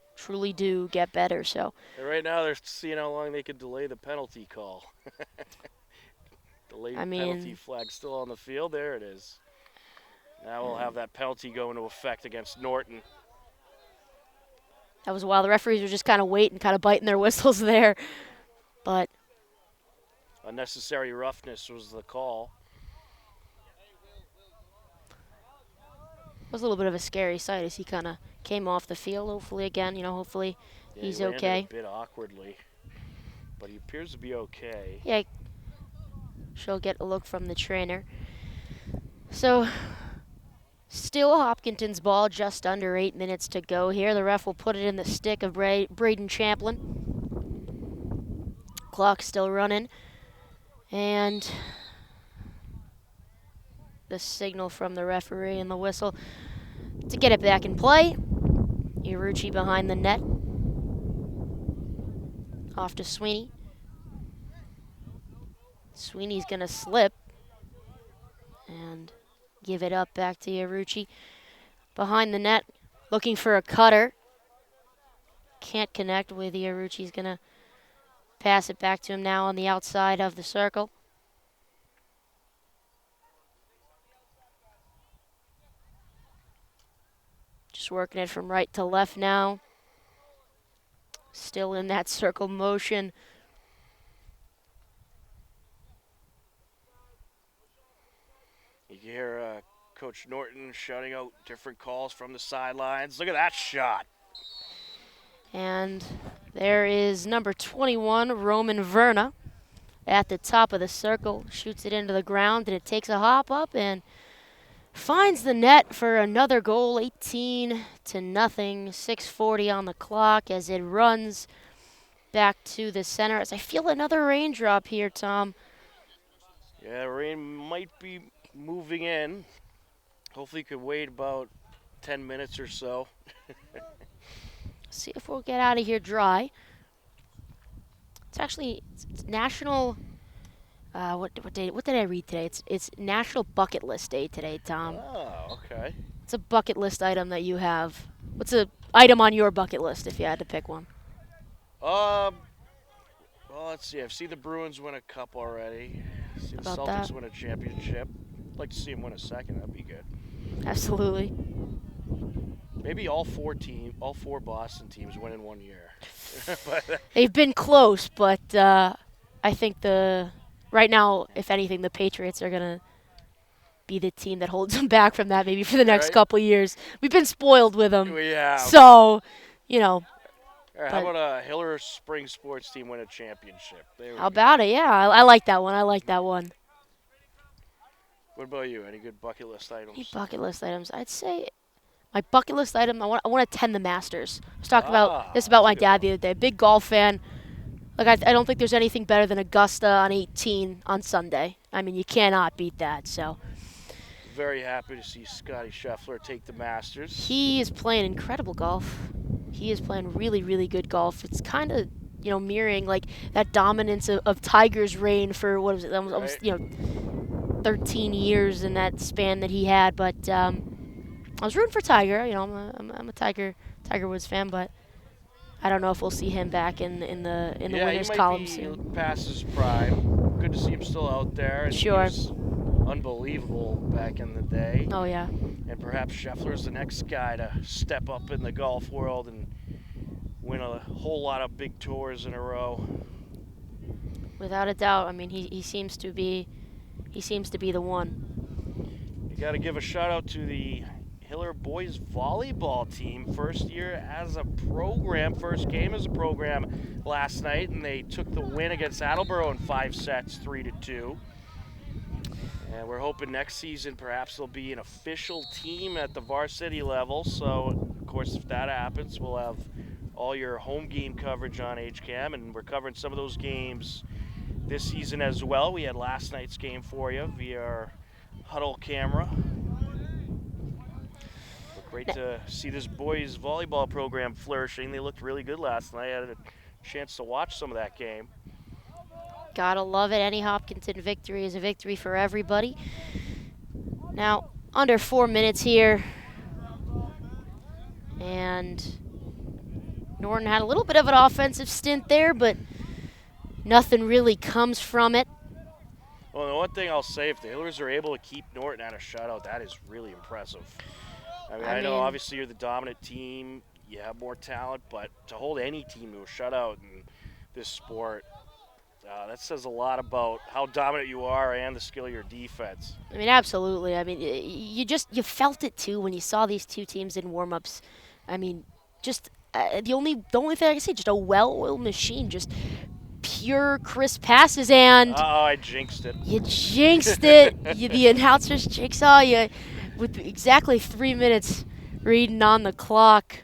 do get better. So and right now they're seeing how long they can delay the penalty call. Penalty flag still on the field. There it is. Now we'll have that penalty go into effect against Norton. That was while the referees were just kind of waiting, kind of biting their whistles there. But unnecessary roughness was the call. It was a little bit of a scary sight as he kind of came off the field. Hopefully again, hopefully he's he okay. A bit awkwardly, but he appears to be okay. Yeah, she'll get a look from the trainer. So still Hopkinton's ball, just under 8 minutes to go here. The ref will put it in the stick of Braden Champlin. Clock still running. And the signal from the referee and the whistle to get it back in play. Iarucci behind the net. Off to Sweeney. Sweeney's going to slip and give it up back to Iarucci. Behind the net, looking for a cutter. Can't connect with Iarucci's going to pass it back to him now on the outside of the circle. Just working it from right to left now. Still in that circle motion. You hear Coach Norton shouting out different calls from the sidelines. Look at that shot. And there is number 21, Roman Verna, at the top of the circle. Shoots it into the ground, and it takes a hop up and finds the net for another goal, 18-0, 6:40 on the clock as it runs back to the center. As I feel another raindrop here, Tom. Yeah, rain might be moving in. Hopefully it could wait about 10 minutes or so. See if we'll get out of here dry. It's actually National... what did I read today? It's National Bucket List Day today, Tom. Oh, okay. It's a bucket list item that you have. What's an item on your bucket list if you had to pick one? Well, let's see. I've seen the Bruins win a cup already. I've seen the Celtics win a championship. I'd like to see them win a second. That'd be good. Absolutely. Maybe all four Boston teams win in 1 year. They've been close, but I think right now, if anything, the Patriots are going to be the team that holds them back from that maybe for the next couple of years. We've been spoiled with them. We have. So, All right, how about a Hiller Spring Sports team win a championship? How about it? Yeah, I like that one. What about you? Any good bucket list items? Any bucket list items? I'd say my bucket list item, I want to attend the Masters. I was talking about this about my dad the other day. Big golf fan. Like I don't think there's anything better than Augusta on 18 on Sunday. I mean, you cannot beat that. So very happy to see Scotty Scheffler take the Masters. He is playing incredible golf. He is playing really, really good golf. It's kind of, mirroring like that dominance of Tiger's reign for what was it? Almost 13 years in that span that he had. But I was rooting for Tiger. You know, I'm a Tiger Woods fan, but I don't know if we'll see him back in the Yeah, he winners might column be soon. past his prime. Good to see him still out there, and he Sure. was unbelievable back in the day. Oh yeah. And perhaps Scheffler's the next guy to step up in the golf world and win a whole lot of big tours in a row. Without a doubt. I mean, he seems to be the one. You got to give a shout out to the Hiller boys volleyball team. First year as a program, first game as a program last night, and they took the win against Attleboro in 5 sets, 3-2. And we're hoping next season perhaps they'll be an official team at the varsity level. So, of course, if that happens, we'll have all your home game coverage on HCAM, and we're covering some of those games this season as well. We had last night's game for you via our huddle camera. But great to see this boys volleyball program flourishing. They looked really good last night. I had a chance to watch some of that game. Gotta love it. Any Hopkinton victory is a victory for everybody. Now, under 4 minutes here. And Norton had a little bit of an offensive stint there, but nothing really comes from it. Well, the one thing I'll say, if the Hillers are able to keep Norton at a shutout, that is really impressive. I know obviously you're the dominant team, you have more talent, but to hold any team to a shutout in this sport, that says a lot about how dominant you are and the skill of your defense. I mean, absolutely. I mean, you felt it too when you saw these two teams in warm-ups. I mean, just the only thing I can say, just a well-oiled machine, just pure crisp passes, and I jinxed it. You jinxed it. The announcers jigsaw you with exactly 3 minutes reading on the clock.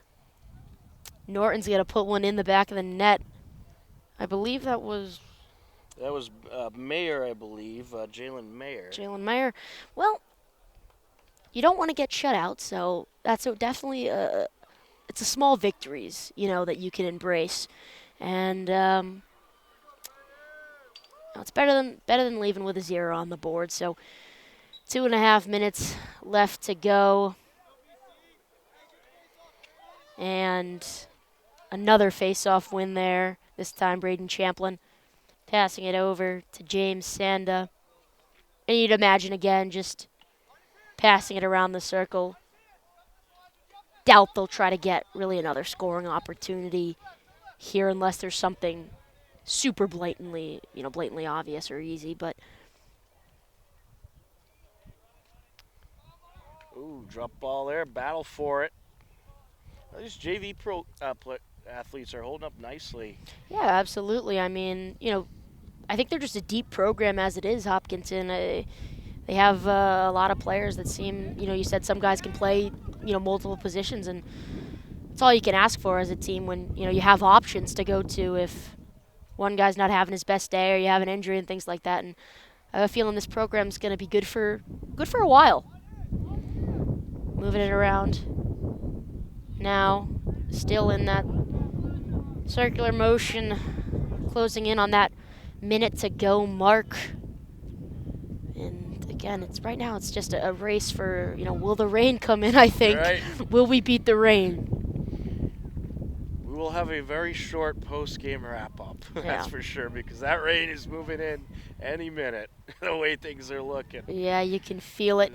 Norton's gonna put one in the back of the net. I believe that was Mayer, I believe, Jalen Mayer. Jalen Mayer. Well, you don't want to get shut out, so that's definitely it's a small victories, that you can embrace, and it's better than leaving with a 0 on the board. So 2.5 minutes left to go, and another face-off win there. This time, Braden Champlin passing it over to James Sanda. And you'd imagine, again, just passing it around the circle. Doubt they'll try to get really another scoring opportunity here unless there's something super blatantly obvious or easy. But ooh, drop ball there, battle for it. These JV pro athletes are holding up nicely. Yeah, absolutely. I mean, I think they're just a deep program as it is, Hopkinton. They have a lot of players that seem, you said some guys can play, multiple positions, and it's all you can ask for as a team when, you have options to go to if one guy's not having his best day or you have an injury and things like that. And I have a feeling this program's going to be good for a while. Moving it around. Now, still in that circular motion, closing in on that minute to go mark. And again, right now it's just a race for, will the rain come in, I think. Right. Will we beat the rain? We will have a very short post-game wrap-up, Yeah. that's for sure, because that rain is moving in any minute, the way things are looking. Yeah, you can feel it.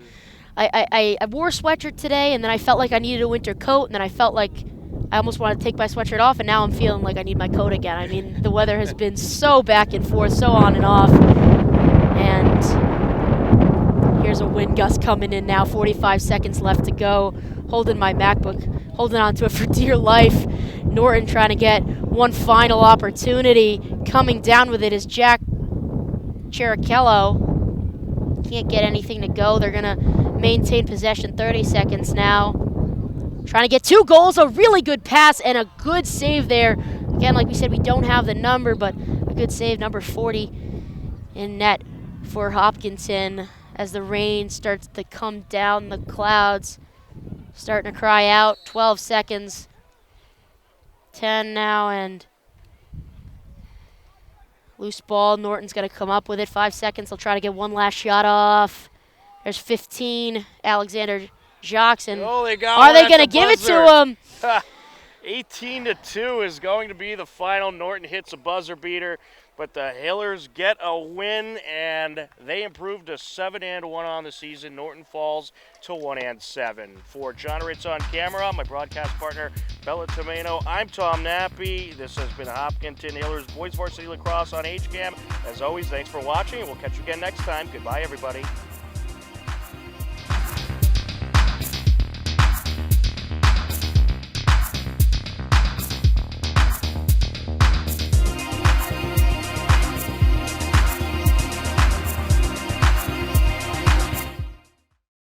I wore a sweatshirt today, and then I felt like I needed a winter coat, and then I felt like I almost wanted to take my sweatshirt off, and now I'm feeling like I need my coat again. I mean, the weather has been so back and forth, so on and off. And here's a wind gust coming in now, 45 seconds left to go. Holding my MacBook, holding on to it for dear life. Norton trying to get one final opportunity. Coming down with it is Jack Chirichello. Can't get anything to go. They're going to maintain possession. 30 seconds now. Trying to get 2 goals, a really good pass, and a good save there. Again, like we said, we don't have the number, but a good save, number 40 in net for Hopkinton as the rain starts to come down the clouds. Starting to cry out. 12 seconds. 10 now, and loose ball. Norton's going to come up with it. 5 seconds. They'll try to get one last shot off. There's 15. Alexander Jocks, and Oh, they got are one they at going to the give it buzzer. to him? 18-2 is going to be the final. Norton hits a buzzer beater, but the Hillers get a win, and they improve to 7-1 on the season. Norton falls to 1-7. For John Ritz on camera, my broadcast partner Bella Tomeno, I'm Tom Nappy. This has been Hopkinton Hillers Boys Varsity Lacrosse on HCAM. As always, thanks for watching, and we'll catch you again next time. Goodbye, everybody.